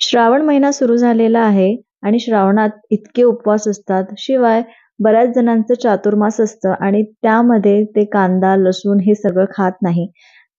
श्रावण महिना सुरू झालेला आहे आणि श्रावणात इतके उपवास असतात. शिवाय बऱ्याच जणांचं चातुर्मास असतं आणि त्यामध्ये ते कांदा, लसूण हे सगळं खात नाही.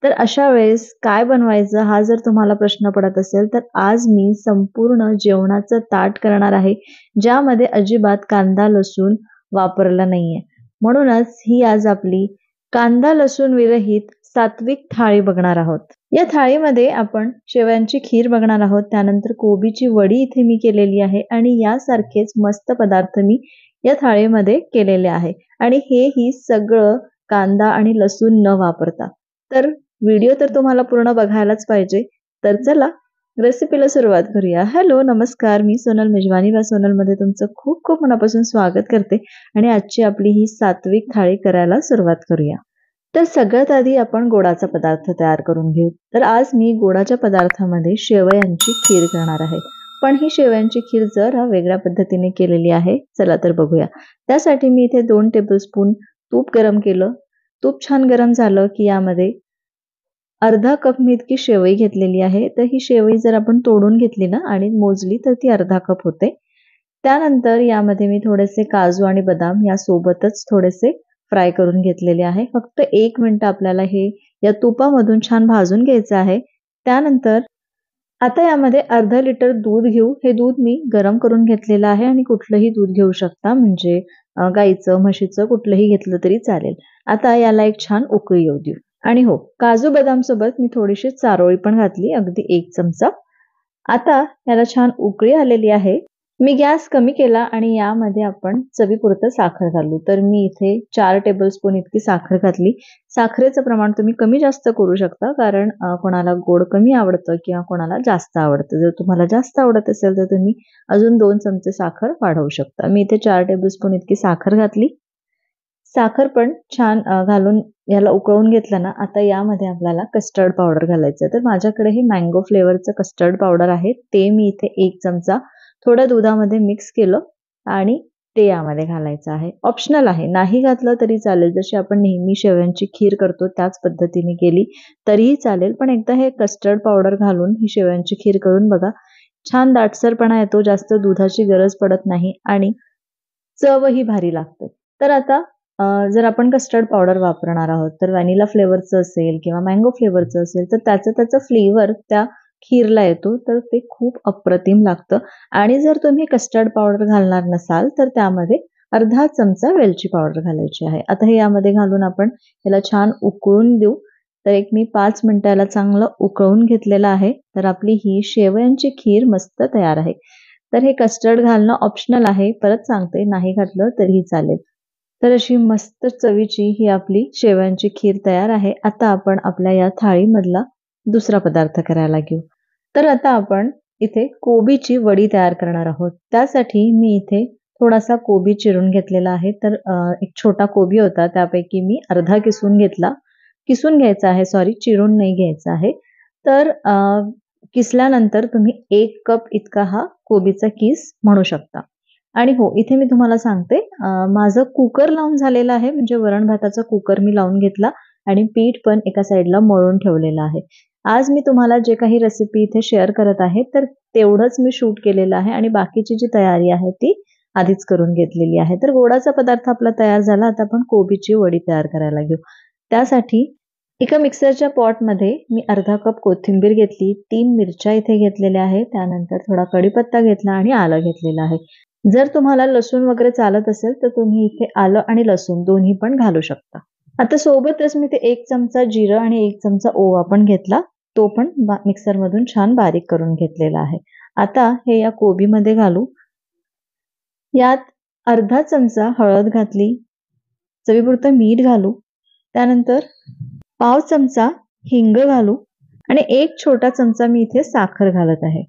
तर अशा वेळेस काय बनवायचं हा जर तुम्हाला प्रश्न पडत असेल, तर आज मी संपूर्ण जेवणाचं ताट करणार आहे, ज्यामध्ये अजिबात कांदा, लसूण वापरला नाहीये. म्हणूनच ही आज आपली कांदा लसूण विरहित सात्विक थाळी बघणार आहोत. या थाळीमध्ये आपण शेवयांची खीर बघणार आहोत. त्यानंतर कोबीची वडी इथे मी केलेली आहे आणि यासारखेच मस्त पदार्थ मी या थाळीमध्ये केलेले आहे आणि हेही सगळं कांदा आणि लसूण न वापरता. तर व्हिडिओ तर तुम्हाला पूर्ण बघायलाच पाहिजे. तर चला रेसिपीला सुरुवात करूया. हॅलो, नमस्कार. मी सोनल मेजवानी व सोनलमध्ये तुमचं खूप खूप मनापासून स्वागत करते आणि आजची आपली ही सात्विक थाळी करायला सुरुवात करूया. तर सगळ्यात आधी आपण गोडाचा पदार्थ तयार करून घेऊ. तर आज मी गोडाच्या पदार्थामध्ये शेवयांची खीर करणार आहे. पण ही शेवयांची खीर जरा वेगळ्या पद्धतीने केलेली आहे. चला तर बघूया. त्यासाठी मी इथे 2 टेबलस्पून तूप गरम केलं. तूप छान गरम झालं की यामध्ये अर्धा कप मी इतकी शेवई घेतलेली आहे. तर ही शेवई जर आपण तोडून घेतली ना आणि मोजली तर ती अर्धा कप होते. त्यानंतर यामध्ये मी थोडेसे काजू आणि बदाम यासोबतच थोडेसे फ्राय करून घेतलेले आहे. फक्त 1 मिनिट आपल्याला हे या तुपामधून छान भाजून घ्यायचं आहे. त्यानंतर आता यामध्ये अर्धा लिटर दूध घेऊ. हे दूध मी गरम करून घेतलेलं आहे आणि कुठलंही दूध घेऊ शकता, म्हणजे गाईचं, म्हशीचं कुठलंही घेतलं तरी चालेल. आता याला एक छान उकळी येऊ देऊ. आणि हो, काजू बदाम सोबत मी थोडीशी चारोळी पण घातली, अगदी 1 चमचा. आता याला छान उकळी आलेली आहे. मी गॅस कमी केला आणि यामध्ये आपण चवीपुरतं साखर घालू. तर मी इथे 4 टेबलस्पून इतकी साखर घातली. साखरेचं प्रमाण तुम्ही कमी जास्त करू शकता, कारण कोणाला गोड कमी आवडतं किंवा कोणाला जास्त आवडतं. जर तुम्हाला जास्त आवडत असेल तर तुम्ही अजून 2 चमचे साखर वाढवू शकता. मी इथे 4 टेबलस्पून इतकी साखर घातली. साखर पण छान घालून याला उकळून घेतलं ना. आता यामध्ये आपल्याला कस्टर्ड पावडर घालायचं. तर माझ्याकडे हे मँगो फ्लेवरचं कस्टर्ड पावडर आहे. ते मी इथे 1 चमचा थोड्या दुधामध्ये मिक्स केलं आणि ते यामध्ये घालायचं आहे. ऑप्शनल आहे, नाही घातलं तरी चालेल. जशी आपण नेहमी शेवयांची खीर करतो त्याच पद्धतीने केली तरीही चालेल. पण एकदा हे कस्टर्ड पावडर घालून ही शेवयांची खीर करून बघा. छान दाटसरपणा येतो, जास्त दुधाची गरज पडत नाही आणि चवही भारी लागते. तर आता जर आपण कस्टर्ड पावडर वापरणार आहोत, तर व्हॅनिला फ्लेवरचं असेल किंवा मँगो फ्लेवरचं असेल, तर त्याचा फ्लेवर त्या खीरला येतो, तर ते खूप अप्रतिम लागतं. आणि जर तुम्ही कस्टर्ड पावडर घालणार नसाल, तर त्यामध्ये अर्धा चमचा वेलची पावडर घालायची आहे. आता हे यामध्ये घालून आपण याला छान उकळून देऊ. तर एक मी 5 मिनिटं याला चांगलं उकळून घेतलेलं आहे. तर आपली ही शेवयांची खीर मस्त तयार आहे. तर हे कस्टर्ड घालणं ऑप्शनल आहे. परत सांगते, नाही घातलं तरीही चालेल. तर अशी मस्त चवीची ही आपली शेवयांची खीर तयार आहे. आता आपण आपल्या या थाळीमधला दुसरा पदार्थ करायला घेऊ. तर आता आपण इथे कोबीची वडी तयार करणार आहोत. त्यासाठी मी इथे थोडासा कोबी चिरून घेतलेला आहे. तर एक छोटा कोबी होता, त्यापैकी मी अर्धा किसून घेतला. किसून घ्यायचा आहे, सॉरी, चिरून नाही घ्यायचा आहे. तर किसल्यानंतर तुम्ही 1 कप इतका हा कोबीचा किस म्हणू शकता. आणि हो, इथे मी तुम्हाला सांगते, माझं कुकर लावून झालेलं आहे, म्हणजे वरण भाताचा कुकर मी लावून घेतला आणि पीठ पण एका साईडला मळून ठेवलेलं आहे. आज मी तुम्हाला जे काही रेसिपी इथे शेअर करत आहे, तर तेवढंच मी शूट केलेलं आहे आणि बाकीची जी तयारी आहे ती आधीच करून घेतलेली आहे. तर गोडाचा पदार्थ आपला तयार झाला. आता आपण कोबीची वडी तयार करायला घेऊ. त्यासाठी एका मिक्सरच्या पॉटमध्ये मी अर्धा कप कोथिंबीर घेतली, 3 मिरच्या इथे घेतलेल्या आहेत, त्यानंतर थोडा कढीपत्ता घेतला आणि आलं घेतलेलं आहे. जर तुम्हाला लसूण वगैरे चालत असेल तर तुम्ही इथे आलं आणि लसूण दोन्ही पण घालू शकता. आता सोबतच मी ते 1 चमचा जिरं आणि 1 चमचा ओवा पण घेतला. तो पण मिक्सरमधून छान बारीक करून घेतलेला आहे. आता हे या कोबीमध्ये घालू. यात अर्धा चमचा हळद घातली, चवीपुरतं मीठ घालू. त्यानंतर पाव चमचा हिंग घालू आणि 1 छोटा चमचा मी इथे साखर घालत आहे.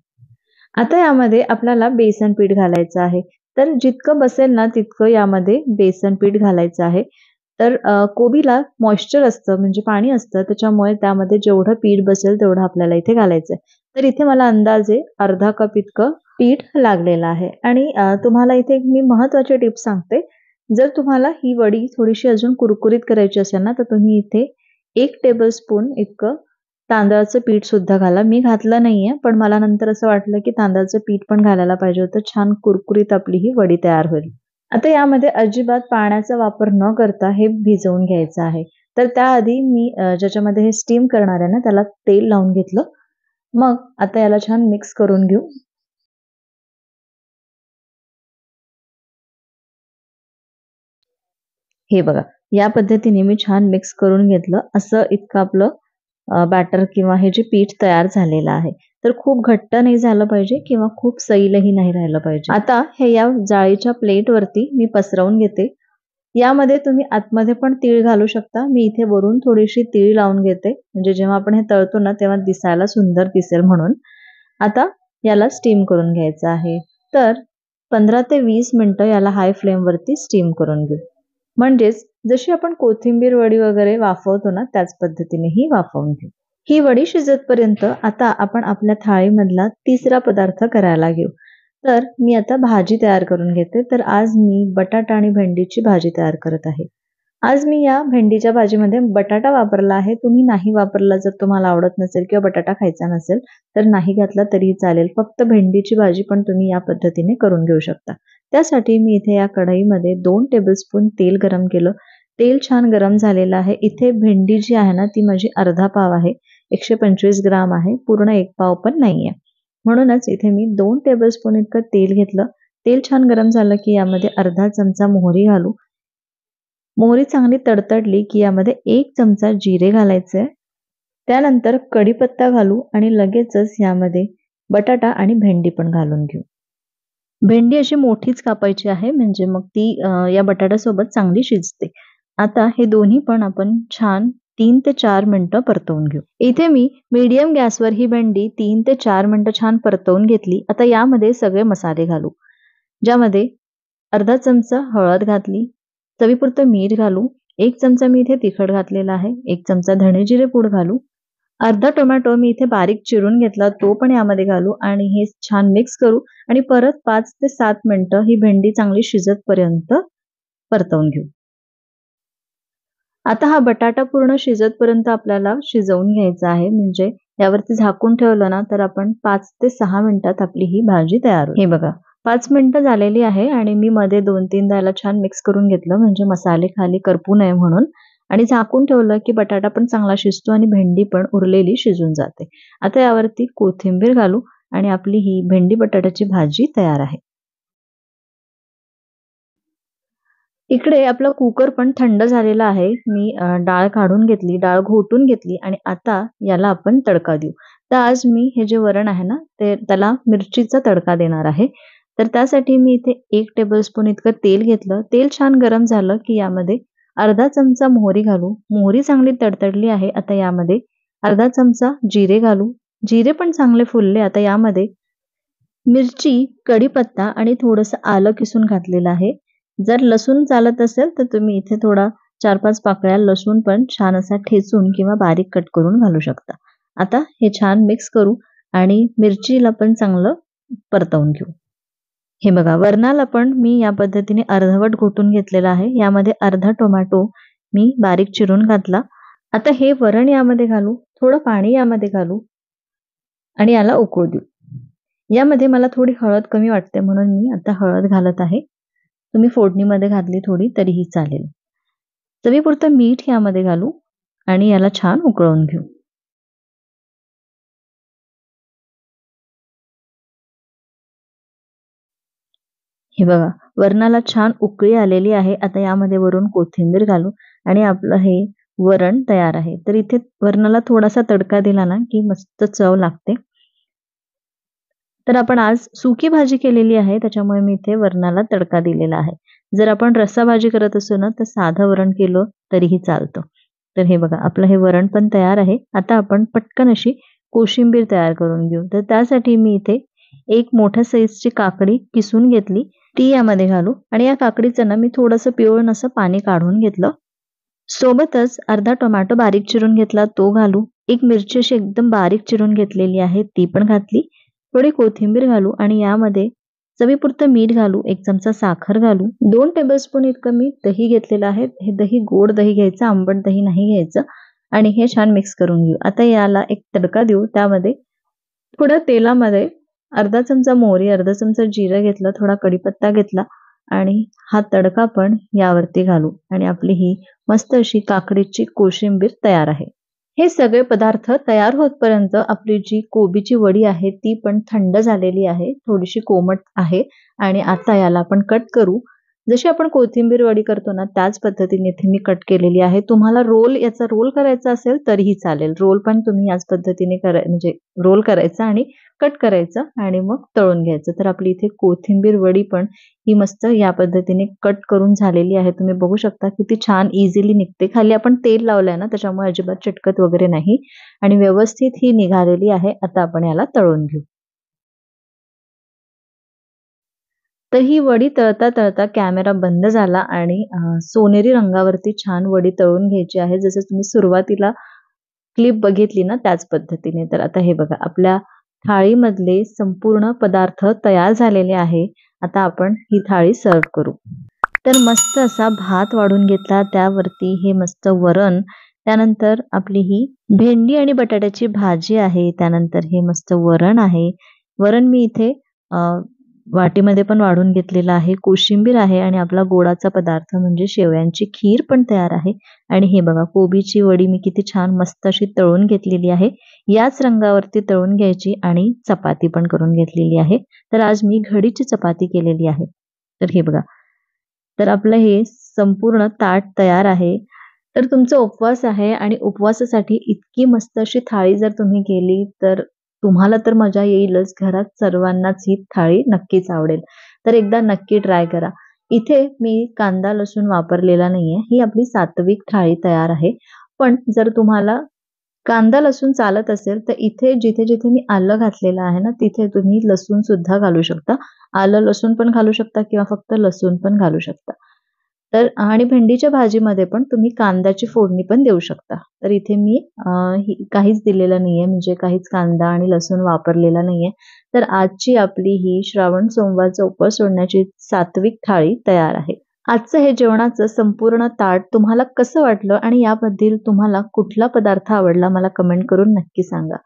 आता यामध्ये आपल्याला बेसन पीठ घालायचं आहे. तर जितकं बसेल ना तितकं यामध्ये बेसन पीठ घालायचं आहे. तर कोबीला मॉइश्चर असतं, म्हणजे पाणी असतं, त्याच्यामुळे त्यामध्ये जेवढं पीठ बसेल तेवढं आपल्याला इथे घालायचं आहे. तर इथे मला अंदाजे अर्धा कप इतकं पीठ लागलेलं आहे. आणि तुम्हाला इथे एक मी महत्त्वाची टिप सांगते. जर तुम्हाला ही वडी थोडीशी अजून कुरकुरीत करायची असेल ना, तर तुम्ही इथे 1 टेबलस्पून इतकं तांदळाचं पीठ सुद्धा घाला. मी घातलं नाहीये, पण मला नंतर असं वाटलं की तांदळाचं पीठ पण घालायला पाहिजे होतं. छान कुरकुरीत आपली ही वडी तयार होईल. आता यामध्ये अजिबात पाण्याचा वापर न करता हे भिजवून घ्यायचं आहे. तर त्याआधी मी ज्याच्यामध्ये हे स्टीम करणार आहे ना, त्याला तेल लावून घेतलं. मग आता याला छान मिक्स करून घेऊ. हे बघा, या पद्धतीने मी छान मिक्स करून घेतलं. असं इतकं आपलं बॅटर किंवा हे जे पीठ तयार झालेलं आहे. तर खूप घट्ट नाही झालं पाहिजे किंवा खूप सैलही नाही राहिलं पाहिजे. आता हे या जाळीच्या प्लेटवरती मी पसरवून घेते. यामध्ये तुम्ही आतमध्ये पण तीळ घालू शकता. मी इथे वरून थोडीशी तीळ लावून घेते, म्हणजे जेव्हा आपण हे तळतो ना तेव्हा दिसायला सुंदर दिसेल म्हणून. आता याला स्टीम करून घ्यायचं आहे. तर 15 ते 20 मिनिटं याला हाय फ्लेमवरती स्टीम करून घेऊ. म्हणजेच जशी आपण कोथिंबीर वडी वगैरे वाफवतो ना त्याच पद्धतीने ही वाफवून घेऊ. ही वडी शिजेपर्यंत आता आपण आपल्या थाळीमधला तिसरा पदार्थ करायला घेऊ. तर मी आता भाजी तयार करून घेते. तर आज मी बटाटा आणि भेंडीची भाजी तयार करत आहे. आज मी या भेंडीच्या भाजीमध्ये बटाटा वापरला आहे. तुम्ही नाही वापरला, जर तुम्हाला आवडत नसेल किंवा बटाटा खायचा नसेल तर नाही घातला तरीही चालेल. फक्त भेंडीची भाजी पण तुम्ही या पद्धतीने करून घेऊ शकता. त्यासाठी मी इथे या कढईमध्ये 2 टेबलस्पून तेल गरम केलं. तेल छान गरम झालेलं आहे. इथे भेंडी जी आहे ना ती माझी अर्धा पाव आहे. 125 ग्राम आहे. पूर्ण 1 पाव पण नाहीये. म्हणूनच इथे मी 2 टेबलस्पून इतकं तेल घेतलं. तेल छान गरम झालं की यामध्ये अर्धा चमचा मोहरी घालू. मोहरी चांगली तडतडली की यामध्ये 1 चमचा जिरे घालायचे. त्यानंतर कढीपत्ता घालू आणि लगेचच यामध्ये बटाटा आणि भेंडी पण घालून घेऊ. भेंडी अशी मोठीच कापायची आहे, म्हणजे मग ती या बटाट्यासोबत चांगली शिजते. आता हे दोन्ही पण आपण छान 3 ते 4 मिनिटं परतवून घेऊ. इथे मी मीडियम गॅसवर ही भेंडी 3 ते 4 मिनिटं छान परतवून घेतली. आता यामध्ये सगळे मसाले घालू. ज्यामध्ये अर्धा चमचा हळद घातली, चवीपुरतं मीठ घालू, 1 चमचा मी इथे तिखट घातलेला आहे, 1 चमचा धणे जिरे पूड घालू, अर्धा टोमॅटो मी इथे बारीक चिरून घेतला तो पण यामध्ये घालू आणि हे छान मिक्स करू आणि परत 5 ते 7 मिनिटं ही भेंडी चांगली शिजतपर्यंत परतवून घेऊ. आता हा बटाटा पूर्ण शिजतपर्यंत आपल्याला शिजवून घ्यायचा आहे. म्हणजे यावरती झाकून ठेवलं ना तर आपण 5 ते 6 मिनिटात आपली ही भाजी तयार होईल. हे बघा, 5 मिनिटं झालेली आहे आणि मी मध्ये 2-3दा याला छान मिक्स करून घेतलं, म्हणजे मसाले खाली करपू नये म्हणून. आणि झाकून ठेवलं की बटाटा पण चांगला शिजतो आणि भेंडी पण उरलेली शिजून जाते. आता यावरती कोथिंबीर घालू आणि आपली ही भेंडी बटाट्याची भाजी तयार आहे. इकडे आपला कुकर पण थंड झालेला आहे. मी डाळ काढून घेतली, डाळ घोटून घेतली आणि आता याला आपण तडका देऊ. तर आज मी हे जे वरण आहे ना त्याला मिरचीचा तडका देणार आहे. तर त्यासाठी मी इथे 1 टेबलस्पून इतकं तेल घेतलं. तेल छान गरम झालं की यामध्ये अर्धा चमचा मोहरी घालू. मोहरी चांगली तडतडली आहे. आता यामध्ये अर्धा चमचा जिरे घालू. जिरे पण चांगले फुलले. आता यामध्ये मिरची, कढीपत्ता आणि थोडंसं आलं किसून घातलेलं आहे. जर लसूण चालत असेल तर तुम्ही इथे थोडा 4-5 पाकळ्या लसूण पण छान असा ठेचून किंवा बारीक कट करून घालू शकता. आता हे छान मिक्स करू आणि मिरचीला पण चांगलं परतवून घेऊ. हे बघा, वरणाला पण मी या पद्धतीने अर्धवट घोटून घेतलेला आहे. यामध्ये अर्धा टोमॅटो मी बारीक चिरून घातला. आता हे वरण यामध्ये घालू, थोडं पाणी यामध्ये घालू आणि याला उकळू देऊ. यामध्ये मला थोडी हळद कमी वाटते म्हणून मी आता हळद घालत आहे. तुम्ही फोडणीमध्ये घातली थोडी तरीही चालेल. चवीपुरतं मीठ यामध्ये घालू आणि याला छान उकळवून घेऊ. हे बघा, वरणाला छान उकळी आलेली आहे. आता यामध्ये वरून कोथिंबीर घालू आणि आपलं हे वरण तयार आहे. तर इथे वरणाला थोडासा तडका दिला ना की मस्त चव लागते. तर आपण आज सुकी भाजी केलेली आहे, त्याच्यामुळे मी इथे वरणाला तडका दिलेला आहे. जर आपण रस्सा भाजी करत असू ना तर साधं वरण केलं तरीही चालतं. तर हे बघा, आपलं हे वरण पण तयार आहे. आता आपण पटकन अशी कोशिंबीर तयार करून घेऊ. तर त्यासाठी मी इथे एक मोठ्या साईजची काकडी किसून घेतली, ती यामध्ये घालू आणि या काकडीचं ना मी थोडंसं पिळून असं पाणी काढून घेतलं. सोबतच अर्धा टोमॅटो बारीक चिरून घेतला तो घालू. एक मिरची अशी एकदम बारीक चिरून घेतलेली आहे ती पण घातली. थोडी कोथिंबीर घालू आणि यामध्ये चवीपुरतं मीठ घालू, 1 चमचा साखर घालू, 2 टेबलस्पून इतकं मी दही घेतलेलं आहे. हे दही गोड दही घ्यायचं, आंबट दही नाही घ्यायचं. आणि हे छान मिक्स करून घेऊ। आता याला एक तडका देऊ। त्यामध्ये थोड्या तेलामध्ये अर्धा चमचा मोहरी, अर्धा चमचा जिरं घेतलं, थोडा कढीपत्ता घेतला आणि हा तडका पण यावरती घालू आणि आपली ही मस्त अशी काकडीची कोशिंबीर तयार आहे। हे सगळे पदार्थ तयार होतपर्यंत आपली जी कोबीची वडी आहे ती पण थंड झालेली आहे, थोडीशी कोमट आहे आणि आता याला आपण कट करू। जशी आपण कोथिंबीर वडी करतो ना त्याच पद्धतीने इथे मी कट केलेली आहे। तुम्हाला याचा रोल करायचा असेल तरीही चालेल। रोल पण तुम्ही याच पद्धतीने म्हणजे रोल करायचा आणि कट करायचा आणि मग तळून घ्यायचं। तर आपली इथे कोथिंबीर वडी पण ही मस्त या पद्धतीने कट करून झालेली आहे। तुम्ही बघू शकता किती छान इझिली निघते। खाली आपण तेल लावलंय ना त्याच्यामुळे अजिबात चिटकत वगैरे नाही आणि व्यवस्थित ही निघालेली आहे। आता आपण याला तळून घेऊ। तर ही वडी तळता तळता कॅमेरा बंद झाला आणि सोनेरी रंगावरती छान वडी तळून घ्यायची आहे। जसं तुम्ही सुरुवातीला क्लिप बघितली ना त्याच पद्धतीने। तर आता हे बघा आपल्या थाळीमधले संपूर्ण पदार्थ तयार झालेले आहे। आता आपण ही थाळी सर्व्ह करू। तर मस्त असा भात वाढून घेतला, त्यावरती हे मस्त वरण, त्यानंतर आपली ही भेंडी आणि बटाट्याची भाजी आहे, त्यानंतर हे मस्त वरण आहे। वरण मी इथे वाटीमध्ये पण वाढून घेतलेला आहे, कोशिंबीर आहे आणि आपला गोडाचा पदार्थ म्हणजे शेवयांची खीर पण तयार आहे। आणि हे बघा कोबीची वडी मी किती छान मस्त अशी तळून घेतलेली आहे। याच रंगावरती तळून घ्यायची आणि चपाती पण करून घेतलेली आहे। तर आज मी घडीची चपाती केलेली आहे। तर हे बघा, तर आपलं हे संपूर्ण ताट तयार आहे। तर तुमचा उपवास आहे आणि उपवासासाठी इतकी मस्त अशी थाळी जर तुम्ही केली तर तुम्हाला तर मजा येईलच, घरात सर्वांनाच ही थाळी नक्कीच आवडेल। तर एकदा नक्की ट्राय करा। इथे मी कांदा लसूण वापरलेला नाहीये, ही आपली सात्विक थाळी तयार आहे। पण जर तुम्हाला कांदा लसूण चालत असेल तर इथे जिथे-जिथे मी आलं घातलेलं आहे ना, तिथे तुम्ही लसूण सुद्धा घालू शकता। आलं लसूण पण घालू शकता किंवा फक्त लसूण पण घालू शकता। तर आणि भेंडीच्या भाजीमध्ये पण तुम्ही कांद्याची फोडणी पण देऊ शकता। तर इथे मी काहीच दिलेलं नाहीये, म्हणजे काहीच कांदा आणि लसूण वापरलेला नाहीये। तर आजची आपली ही श्रावण सोमवारचा उपवास सोडण्याची सात्विक थाळी तयार आहे। आजचं हे जेवणाचं संपूर्ण ताट तुम्हाला कसं वाटलं आणि यामधील तुम्हाला कुठला पदार्थ आवडला मला कमेंट करून नक्की सांगा।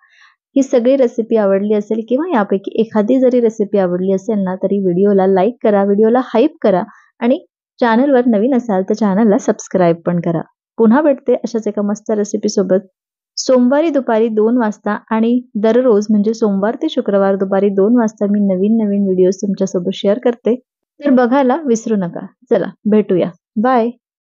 ही सगळी रेसिपी आवडली असेल किंवा यापैकी एखादी जरी रेसिपी आवडली असेल ना, तरी व्हिडिओला लाईक करा, व्हिडिओला हाईप करा आणि चॅनलवर नवीन असाल तर चॅनलला सबस्क्राईब पण करा। पुन्हा भेटते अशाच एका मस्त रेसिपी सोबत सोमवारी दुपारी 2 वाजता आणि दररोज म्हणजे सोमवार ते शुक्रवार दुपारी 2 वाजता मी नवीन-नवीन व्हिडिओज तुमच्यासोबत शेअर करते। तर बघायला विसरू नका। चला भेटूया। बाय।